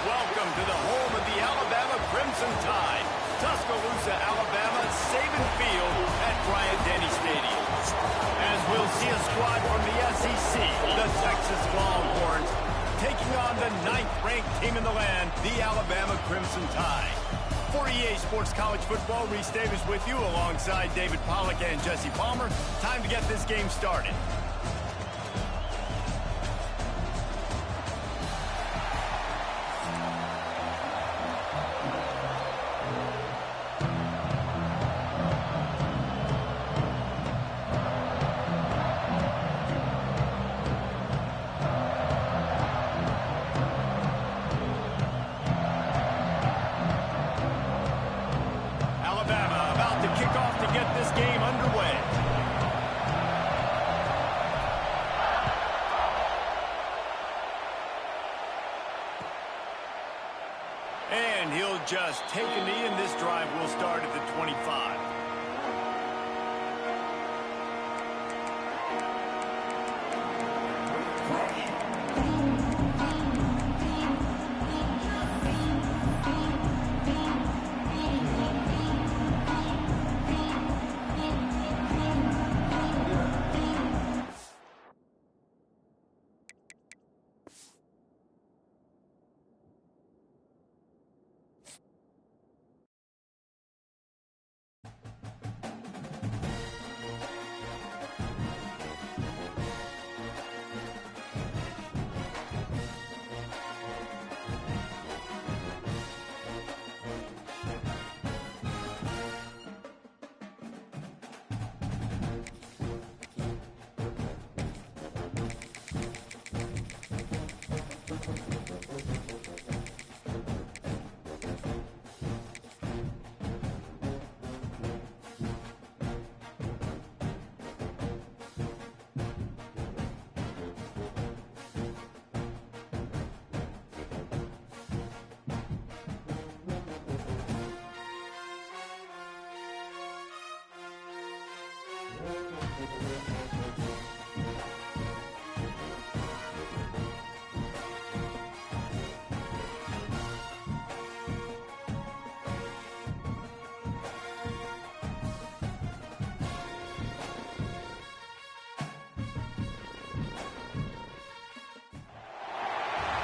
Welcome to the home of the Alabama Crimson Tide. Tuscaloosa, Alabama, Saban Field at Bryant-Denny Stadium. As we'll see a squad from the SEC, the Texas Longhorns, taking on the 9th-ranked team in the land, the Alabama Crimson Tide. For EA Sports College Football, Reese Davis with you alongside David Pollack and Jesse Palmer. Time to get this game started. And he'll just take a knee, and this drive will start at the 25.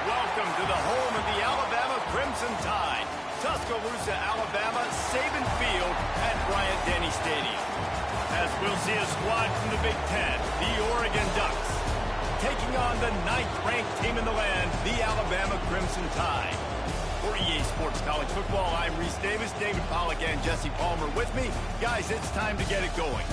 Welcome to the home of the Alabama Crimson Tide. Tuscaloosa, Alabama, Saban Field at Bryant-Denny Stadium. As we'll see a squad from the Big Ten, the Oregon Ducks, taking on the 9th-ranked team in the land, the Alabama Crimson Tide. For EA Sports College Football, I'm Reese Davis, David Pollack, and Jesse Palmer with me. Guys, it's time to get it going.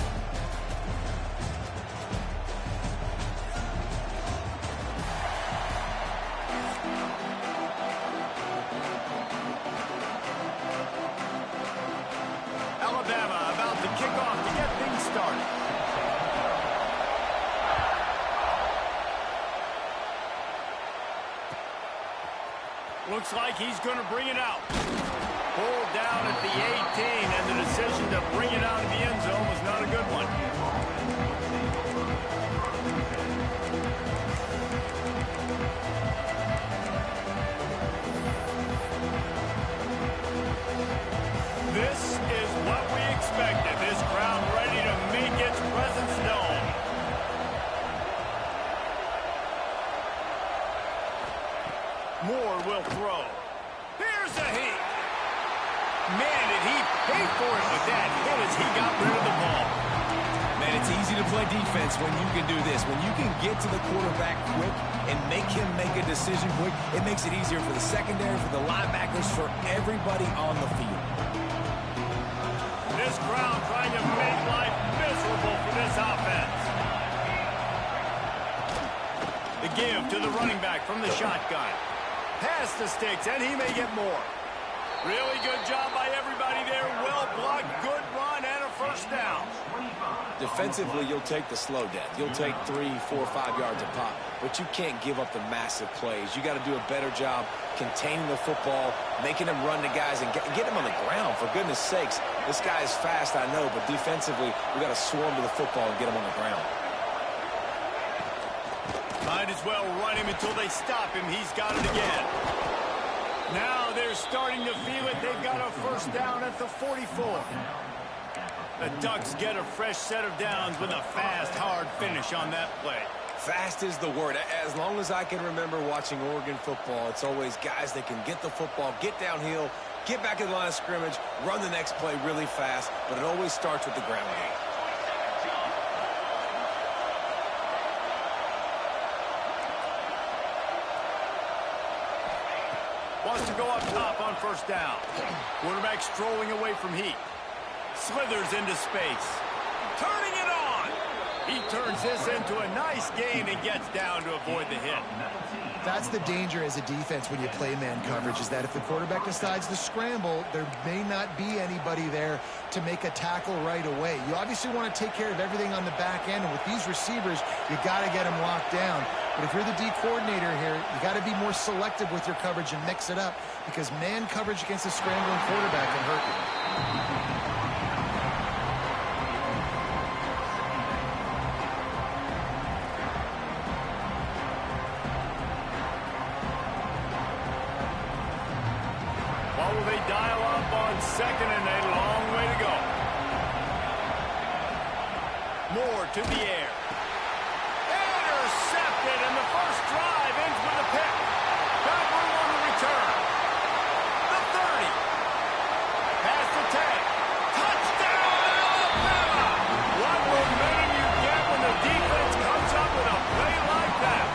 Alabama about to kick off to get things started. Looks like he's going to bring it out. Pulled down at the 18, and the decision to bring it out of the end zone was not a good one. This is what we expected. This crowd ready to make its presence known. Moore will throw. Here's a hit. Man, did he pay for it with that hit as he got rid of the ball. Man, it's easy to play defense when you can do this. When you can get to the quarterback quick and make him make a decision quick, it makes it easier for the secondary, for the linebackers, for everybody on the field. This crowd trying to make life miserable for this offense. The give to the running back from the shotgun. Past the sticks, and he may get more. Really good job by everybody there. Well blocked, good run, and a first down. Defensively, you'll take the slow death. You'll take 3, 4, 5 yards a pop, but you can't give up the massive plays. You got to do a better job containing the football, making them run the guys, and get them on the ground. For goodness sakes, this guy is fast, I know, but defensively, we got to swarm to the football and get him on the ground. Might as well run him until they stop him. He's got it again. They're starting to feel it. They've got a first down at the 44. The Ducks get a fresh set of downs with a fast, hard finish on that play. Fast is the word. As long as I can remember watching Oregon football, it's always guys that can get the football, get downhill, get back in the line of scrimmage, run the next play really fast, but it always starts with the ground game. Wants to go up top on first down. Quarterback strolling away from heat. Slithers into space. Turning it on. He turns this into a nice gain and gets down to avoid the hit. That's the danger as a defense when you play man coverage, is that if the quarterback decides to scramble, there may not be anybody there to make a tackle right away. You obviously want to take care of everything on the back end, and with these receivers, you got to get them locked down. But if you're the D coordinator here, you got to be more selective with your coverage and mix it up, because man coverage against a scrambling quarterback can hurt you. Will they dial up on second and a long way to go? Moore to the air. Intercepted, and the first drive ends with a pick. Got room on the return. The 30. Pass to 10. Touchdown, Alabama! What momentum you get when the defense comes up with a play like that.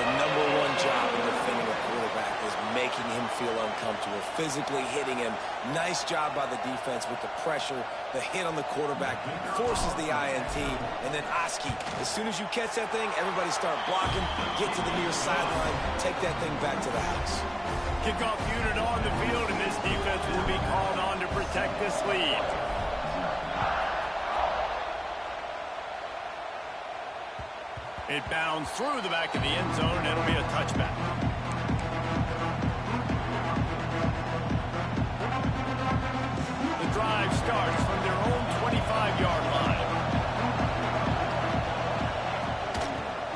The number one job in defending a quarterback is making him feel uncomfortable, physically hitting him. Nice job by the defense with the pressure. The hit on the quarterback forces the INT, and then Oski. As soon as you catch that thing, everybody start blocking, get to the near sideline, take that thing back to the house. Kickoff unit on the field, and this defense will be called on to protect this lead. It bounds through the back of the end zone, and it'll be a touchback. The drive starts from their own 25-yard line.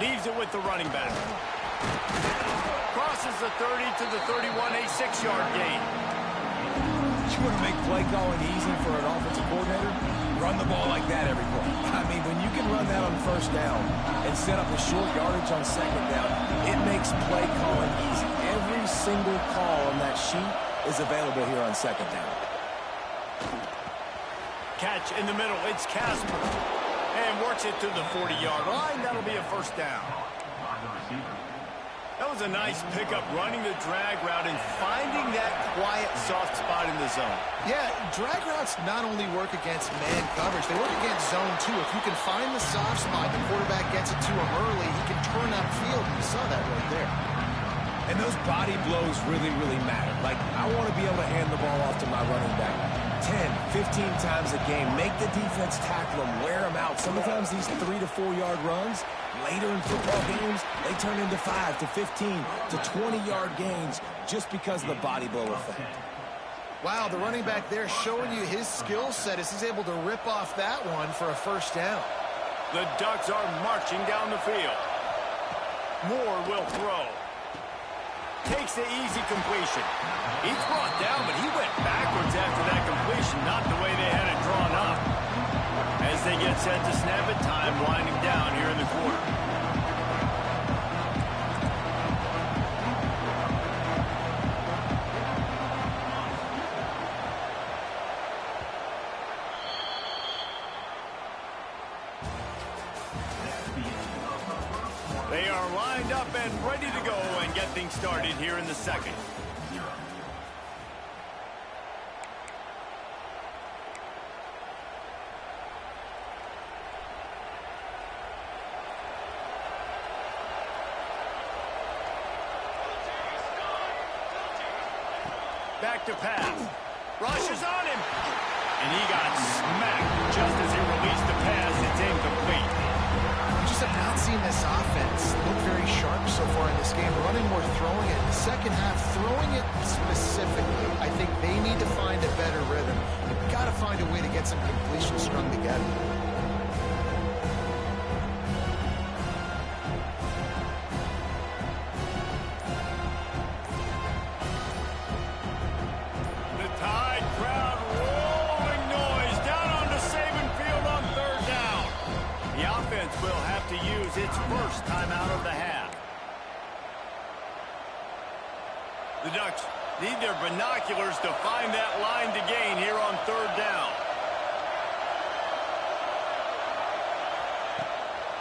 Leaves it with the running back. Crosses the 30 to the 31, a 6-yard gain. You want to make play calling easy for an offensive coordinator? Run the ball like that every play. I mean, when you can run that on first down and set up a short yardage on second down, it makes play calling easy. Every single call on that sheet is available here on second down. Catch in the middle. It's Casper. And works it to the 40-yard line. That'll be a first down. That was a nice pickup, running the drag route and finding that quiet, soft spot in the zone. Yeah, drag routes not only work against man coverage, they work against zone too. If you can find the soft spot, the quarterback gets it to him early, he can turn upfield, and you saw that right there. And those body blows really, really matter. Like, I want to be able to hand the ball off to my running back 10, 15 times a game. Make the defense tackle them, wear them out. Sometimes these 3 to 4 yard runs, later in football games, they turn into 5 to 15 to 20-yard gains just because of the body blow effect. Wow, the running back there showing you his skill set as he's able to rip off that one for a first down. The Ducks are marching down the field. Moore will throw. Takes the easy completion. He's brought down, but he went backwards after that completion, not the way they had it drawn up. As they get set to snap it, time winding down here in the quarter. They are lined up and ready to go and get things started here in the second. Back to pass. Rushes on him. And he got smacked just as he released the pass. It's incomplete. You just have not seen this offense look very sharp so far in this game. Running more, throwing it. In the second half, throwing it specifically, I think they need to find a better rhythm. They've got to find a way to get some completions strung together. first timeout of the half. The Ducks need their binoculars to find that line to gain here on third down.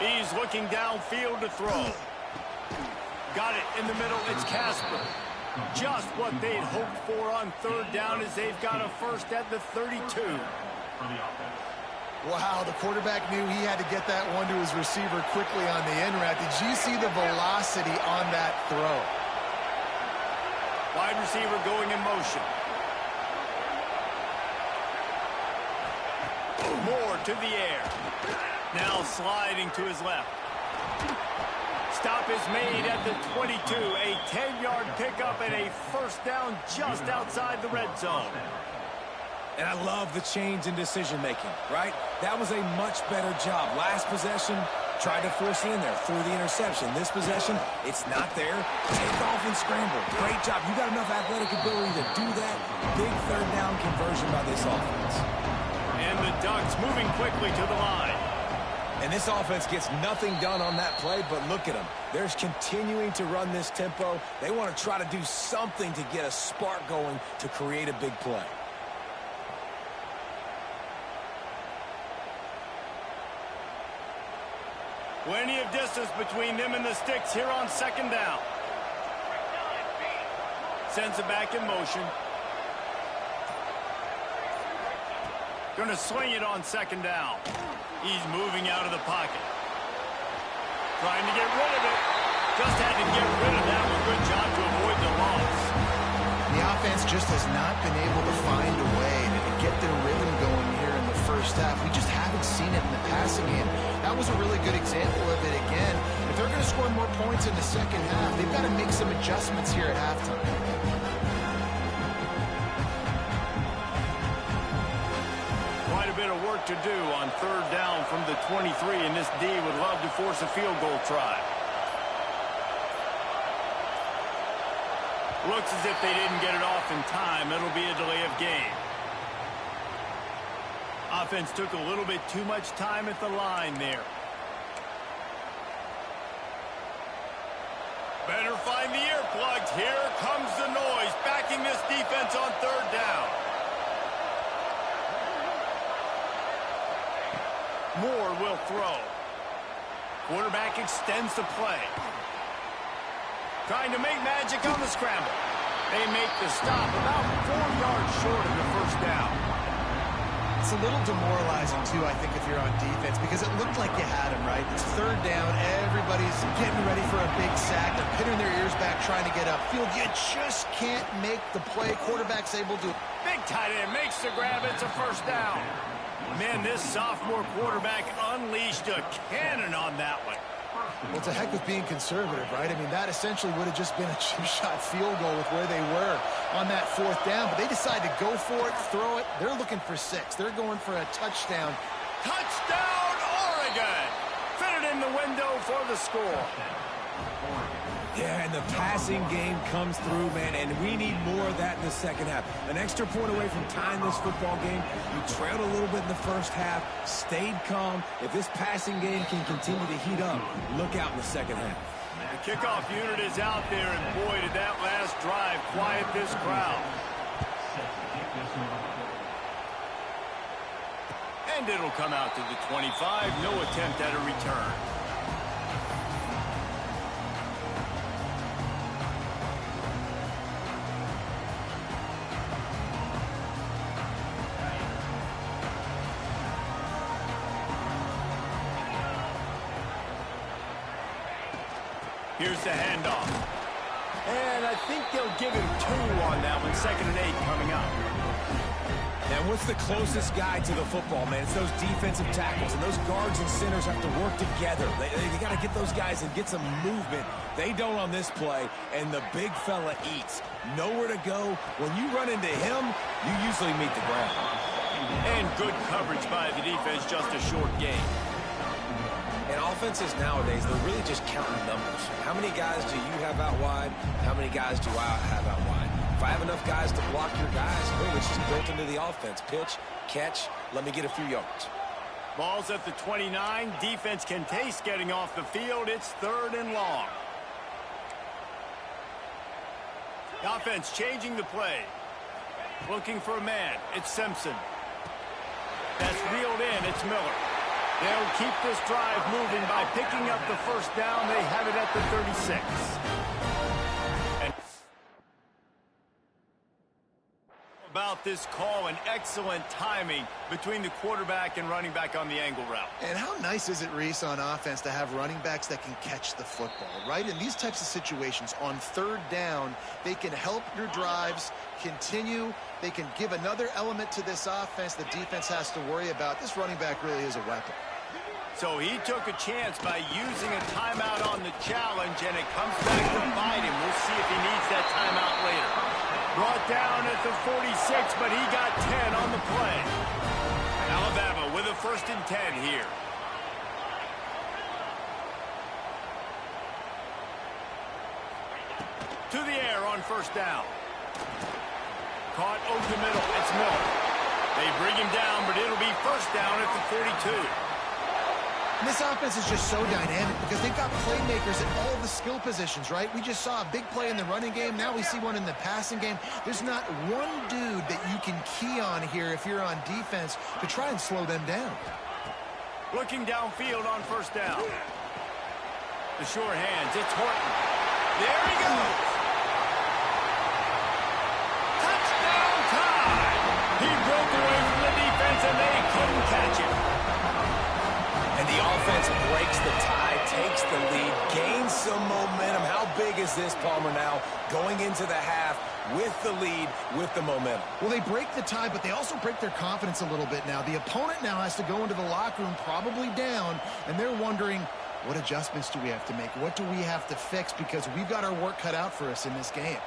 He's looking downfield to throw. Got it in the middle. It's Casper. Just what they'd hoped for on third down as they've got a first at the 32. Wow, the quarterback knew he had to get that one to his receiver quickly on the in route. Did you see the velocity on that throw? Wide receiver going in motion. Moore to the air. Now sliding to his left. Stop is made at the 22. A 10-yard pickup and a first down just outside the red zone. And I love the change in decision-making, right? That was a much better job. Last possession, tried to force it in there, threw the interception. This possession, it's not there. Take off and scramble. Great job. You got enough athletic ability to do that. Big third down conversion by this offense. And the Ducks moving quickly to the line. And this offense gets nothing done on that play, but look at them. They're continuing to run this tempo. They want to try to do something to get a spark going to create a big play. Plenty of distance between them and the sticks here on second down. Sends it back in motion. Going to swing it on second down. He's moving out of the pocket. Trying to get rid of it. Just had to get rid of that one. Good job to avoid the loss. The offense just has not been able to find a way to get their rhythm going here in the first half. We just haven't seen it in the passing game. That was a really good example of it again. If they're going to score more points in the second half, they've got to make some adjustments here at halftime. Quite a bit of work to do on third down from the 23, and this D would love to force a field goal try. Looks as if they didn't get it off in time. It'll be a delay of game. Offense took a little bit too much time at the line there. Better find the earplugs. Here comes the noise, backing this defense on third down. Moore will throw. Quarterback extends the play. Trying to make magic on the scramble. They make the stop about 4 yards short of the first down. It's a little demoralizing, too, I think, if you're on defense, because it looked like you had him, right? It's third down. Everybody's getting ready for a big sack. They're pinning their ears back, trying to get upfield. You just can't make the play. Quarterback's able to. Big tight end makes the grab. It's a first down. Man, this sophomore quarterback unleashed a cannon on that one. Well, to heck with being conservative, right? I mean, that essentially would have just been a two-shot field goal with where they were on that fourth down. But they decided to go for it, throw it. They're looking for 6. They're going for a touchdown. Touchdown, Oregon! Fitted in the window for the score. Yeah, and the passing game comes through, man, and we need more of that in the second half. An extra point away from tying this football game. You trailed a little bit in the first half, stayed calm. If this passing game can continue to heat up, look out in the second half. The kickoff unit is out there, and boy, did that last drive quiet this crowd. And it'll come out to the 25. No attempt at a return. Here's the handoff. And I think they'll give him 2 on that one. 2nd and 8 coming up. And what's the closest guy to the football, man? It's those defensive tackles, and those guards and centers have to work together. They got to get those guys and get some movement. They don't on this play, and the big fella eats. Nowhere to go. When you run into him, you usually meet the ground. And good coverage by the defense, just a short game. And offenses nowadays, they're really just counting numbers. How many guys do you have out wide? How many guys do I have out wide? If I have enough guys to block your guys, hey, it's just built into the offense. Pitch, catch, let me get a few yards. Ball's at the 29. Defense can taste getting off the field. It's 3rd and long. The offense changing the play. Looking for a man. It's Simpson. That's reeled in. It's Miller. They'll keep this drive moving by picking up the first down. They have it at the 36. About this call, and excellent timing between the quarterback and running back on the angle route. And how nice is it, Reese, on offense to have running backs that can catch the football, right? In these types of situations, on 3rd down, they can help your drives continue. They can give another element to this offense the defense has to worry about. This running back really is a weapon. So he took a chance by using a timeout on the challenge, and it comes back to bite him. We'll see if he needs that timeout later. Brought down at the 46, but he got 10 on the play. Alabama with a 1st and 10 here. To the air on 1st down. Caught over the middle. It's Miller. They bring him down, but it'll be 1st down at the 42. And this offense is just so dynamic because they've got playmakers at all the skill positions, right? We just saw a big play in the running game. Now we see one in the passing game. There's not one dude that you can key on here if you're on defense to try and slow them down. Looking downfield on 1st down. The short hands. It's Horton. There he goes. Touchdown time. He broke away from the defense, and they couldn't catch him. And the offense breaks the tie, takes the lead, gains some momentum. How big is this, Palmer, now going into the half with the lead, with the momentum? Well, they break the tie, but they also break their confidence a little bit now. The opponent now has to go into the locker room probably down, and they're wondering, what adjustments do we have to make? What do we have to fix? Because we've got our work cut out for us in this game.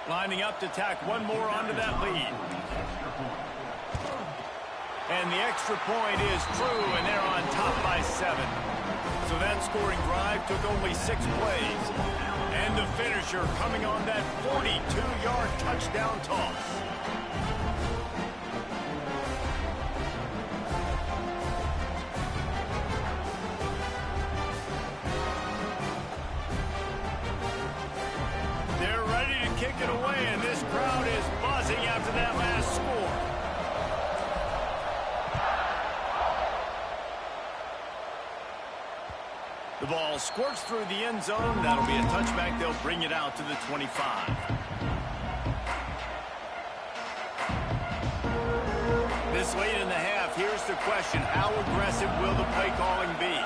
Lining up to tack one more onto that lead. And the extra point is true, and they're on top by 7. So that scoring drive took only 6 plays. And the finisher coming on that 42-yard touchdown toss. Kick it away, and this crowd is buzzing after that last score. The ball squirts through the end zone. That'll be a touchback. They'll bring it out to the 25. This late in the half, here's the question. How aggressive will the play calling be?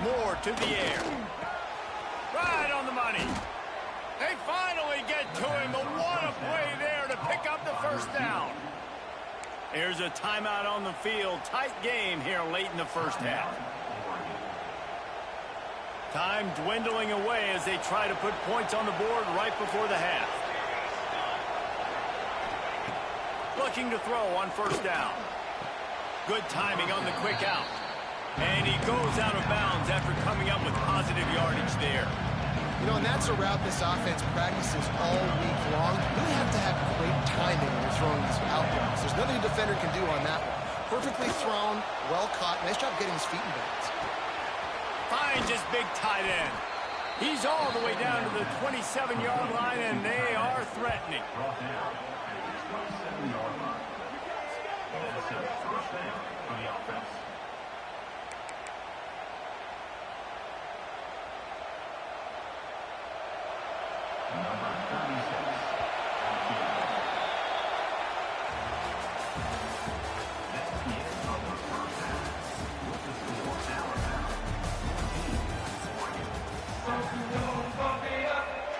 Moore to the air. Right on the money. They finally get to him, but what a play there to pick up the 1st down. There's a timeout on the field. Tight game here late in the 1st half. Time dwindling away as they try to put points on the board right before the half. Looking to throw on 1st down. Good timing on the quick out. And he goes out of bounds after coming up with positive yardage there. You know, and that's a route this offense practices all week long. You really have to have great timing when you're throwing these out routes. There's nothing a defender can do on that one. Perfectly thrown, well caught. Nice job getting his feet in bounds. Finds his big tight end. He's all the way down to the 27-yard line, and they are threatening.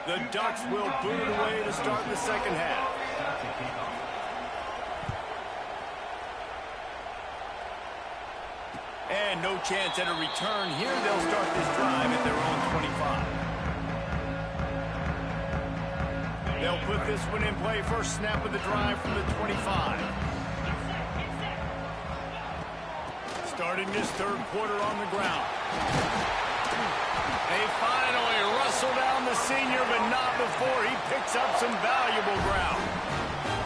The Ducks will boot it away to start the 2nd half. And no chance at a return here. They'll start this drive at their own 25. They'll put this one in play. First snap of the drive from the 25. Starting this 3rd quarter on the ground. They finally wrestle down the senior, but not before he picks up some valuable ground.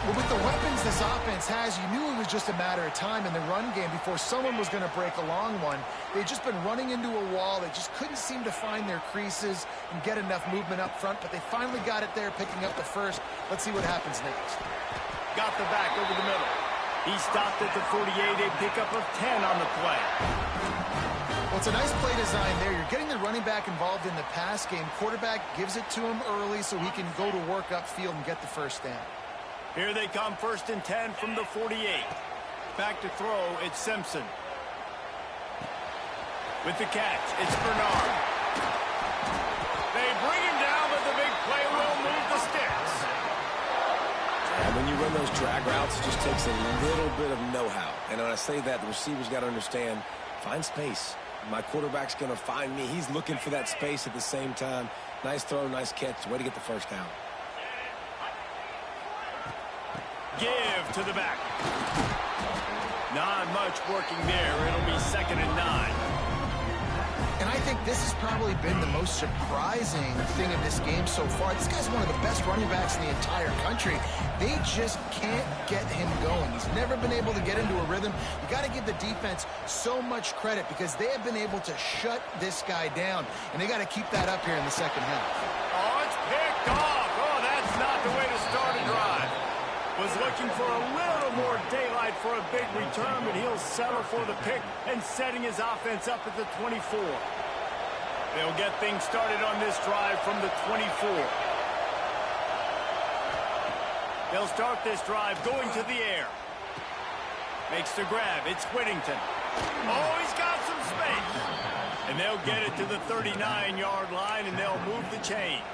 Well, with the weapons this offense has, you knew it was just a matter of time in the run game before someone was going to break a long one. They'd just been running into a wall. They just couldn't seem to find their creases and get enough movement up front, but they finally got it there, picking up the first. Let's see what happens next. Got the back over the middle. He stopped at the 48, a pickup of 10 on the play. Well, it's a nice play design there. You're getting the running back involved in the pass game. Quarterback gives it to him early so he can go to work upfield and get the first down. Here they come, 1st and 10 from the 48. Back to throw, it's Simpson. With the catch, it's Bernard. They bring him down, but the big play will move the sticks. And when you run those drag routes, it just takes a little bit of know-how. And when I say that, the receiver's got to understand, find space. My quarterback's going to find me. He's looking for that space at the same time. Nice throw, nice catch. Way to get the first down. Give to the back. Not much working there. It'll be 2nd and 9. And I think this has probably been the most surprising thing of this game so far. This guy's one of the best running backs in the entire country. They just can't get him going. He's never been able to get into a rhythm. You got to give the defense so much credit because they have been able to shut this guy down, and they got to keep that up here in the second half. Oh, it's picked off. Oh, that's not the way to start a drive. Was looking for a little more daylight for a big return, but he'll settle for the pick and setting his offense up at the 24. They'll get things started on this drive from the 24. They'll start this drive going to the air. Makes the grab. It's Whittington. Oh, he's got some space. And they'll get it to the 39-yard line, and they'll move the chains.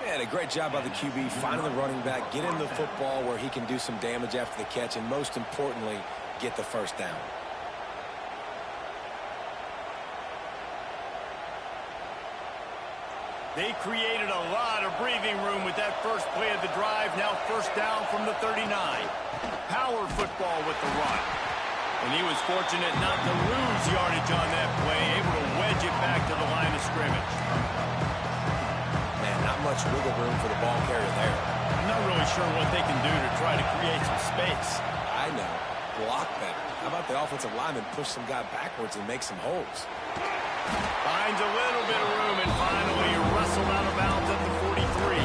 And a great job by the QB, finding the running back, get him the football where he can do some damage after the catch, and most importantly, get the first down. They created a lot of breathing room with that first play of the drive. Now 1st down from the 39. Power football with the run. And he was fortunate not to lose yardage on that play, able to wedge it back to the line of scrimmage. Not much wiggle room for the ball carrier there. I'm not really sure what they can do to try to create some space. I know. Block better. How about the offensive lineman push some guy backwards and make some holes? Finds a little bit of room and finally wrestled out of bounds at the 43.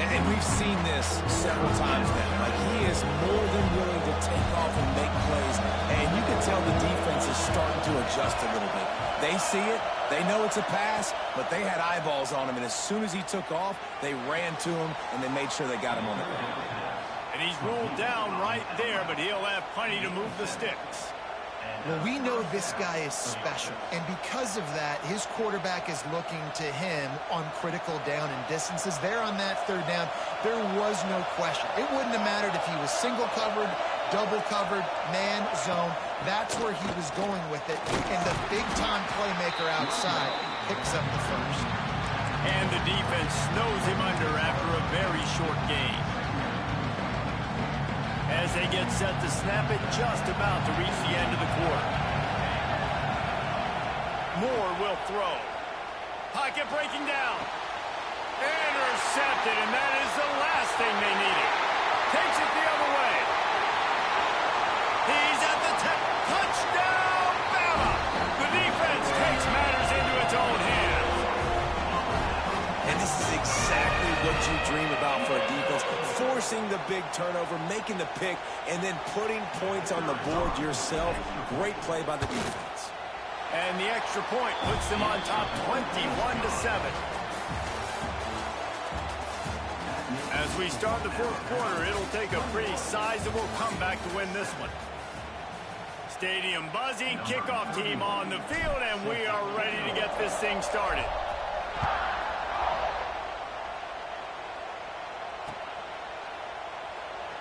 And we've seen this several times now. Like, he is more than willing to take off and make plays. And you can tell the defense is starting to adjust a little bit. They see it. They know it's a pass, but they had eyeballs on him. And as soon as he took off, they ran to him, and they made sure they got him on the ground. And he's ruled down right there, but he'll have plenty to move the sticks. Well, we know this guy is special, and because of that, his quarterback is looking to him on critical down and distances. There on that 3rd down, there was no question. It wouldn't have mattered if he was single covered, double covered, man, zone. That's where he was going with it, and the big-time playmaker outside picks up the first. And the defense snows him under after a very short game. As they get set to snap it, just about to reach the end of the quarter. Moore will throw. Pocket breaking down. Intercepted, and that is the last thing they needed. Takes it the other way. He's at the 10. Touchdown, Bama! The defense takes matters into its own hands. And this is exactly what you dream about for a defense. Forcing the big turnover, making the pick, and then putting points on the board yourself. Great play by the defense. And the extra point puts them on top 21-7. As we start the 4th quarter, it'll take a pretty sizable comeback to win this one. Stadium buzzing, kickoff team on the field, and we are ready to get this thing started.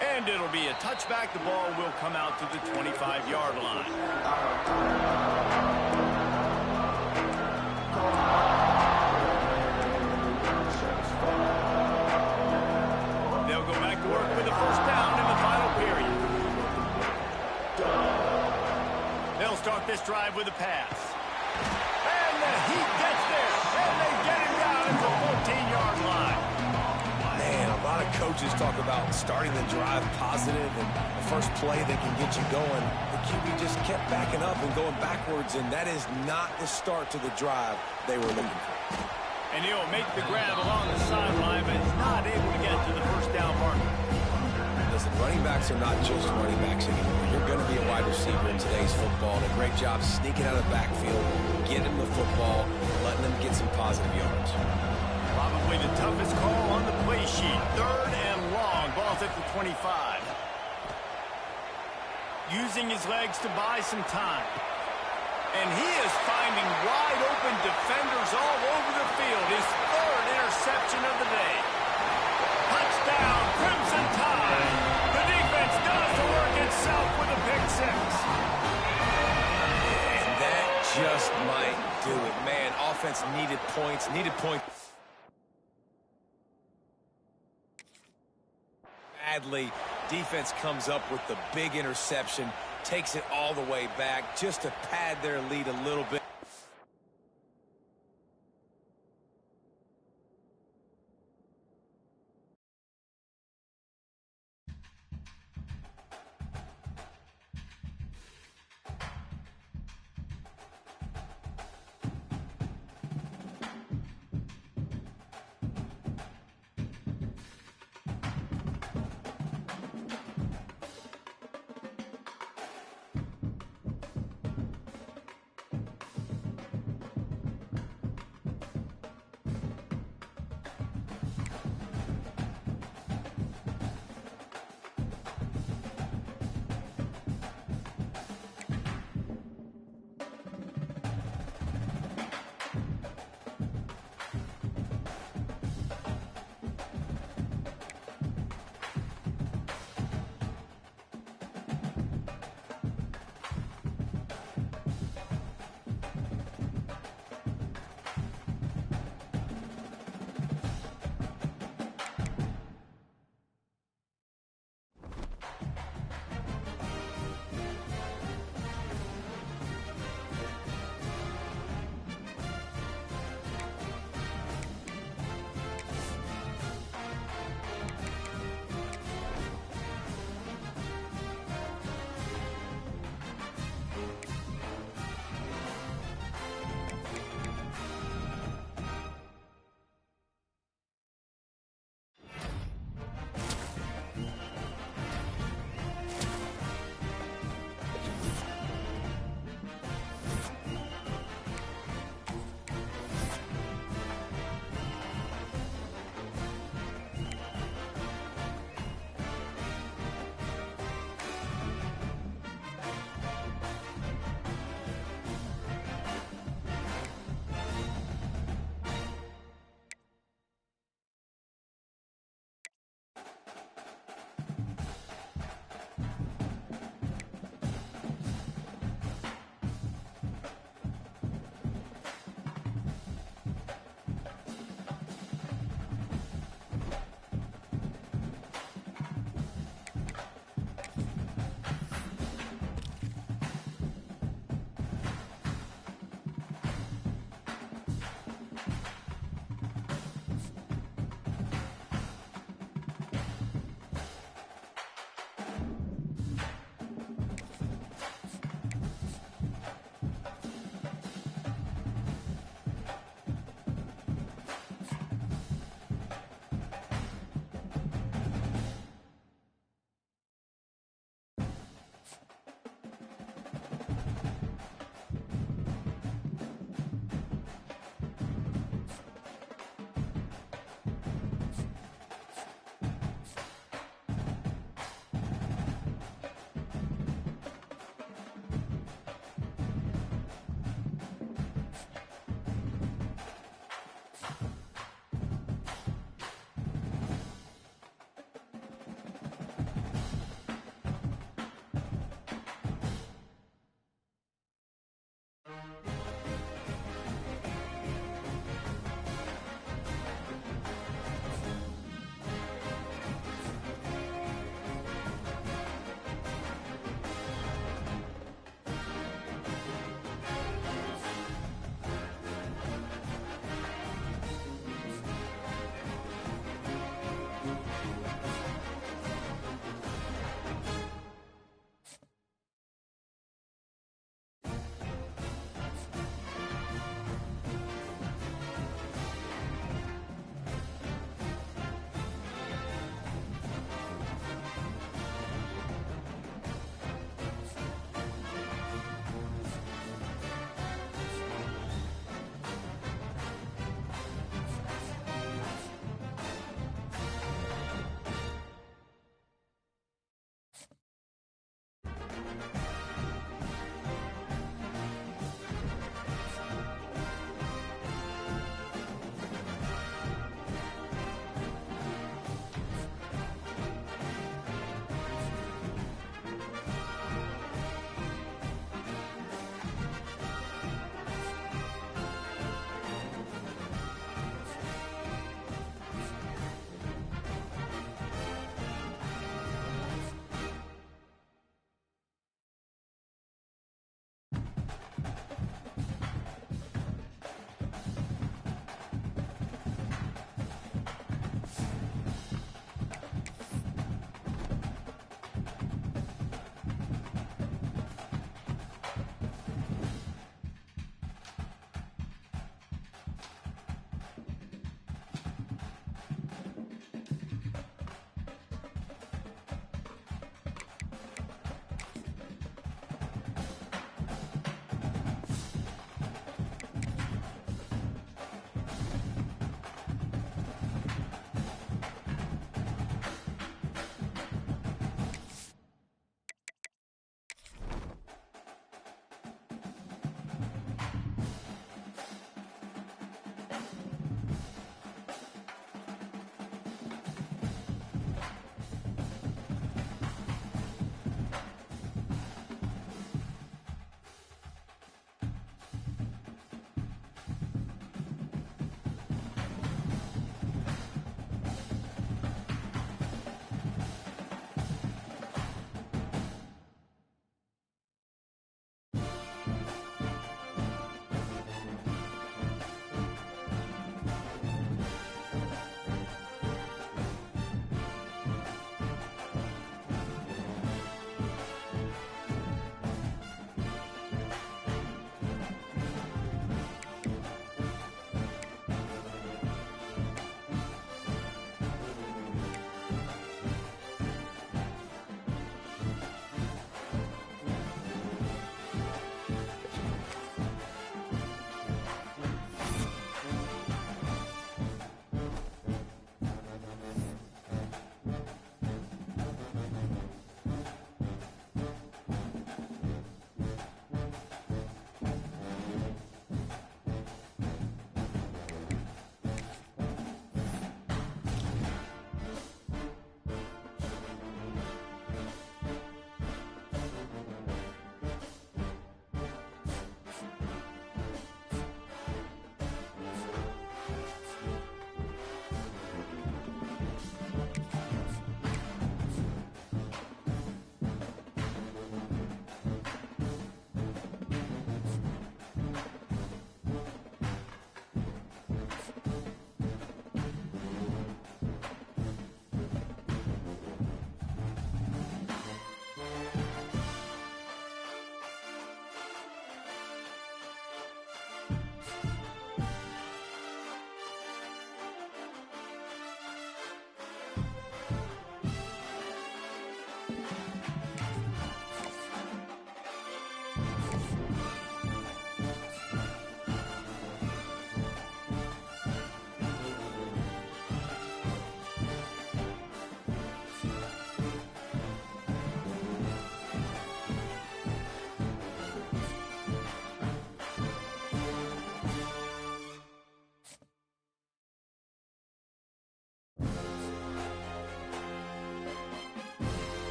And it'll be a touchback. The ball will come out to the 25-yard line. They'll go back to work with the 1st down in the final period. They'll start this drive with a pass. the heat gets there, and they get him down at the 14-yard line. Man, a lot of coaches talk about starting the drive positive and the first play that can get you going. The QB just kept backing up and going backwards, and that is not the start to the drive they were looking for. And he'll make the grab along the sideline, but is not able to get to the first down marker. Listen, running backs are not just running backs anymore. You're going to be a wide receiver in today's football. And a great job sneaking out of the backfield, getting them the football, letting them get some positive yards. Probably the toughest call on the play sheet. 3rd and long. Ball's at the 25. Using his legs to buy some time. And he is finding wide open defenders all over the field. His 3rd interception of the day. Touchdown, Crimson Tide. The defense does the work itself with a pick 6. And that just might do it. Man, offense needed points, badly. Defense comes up with the big interception, takes it all the way back just to pad their lead a little bit.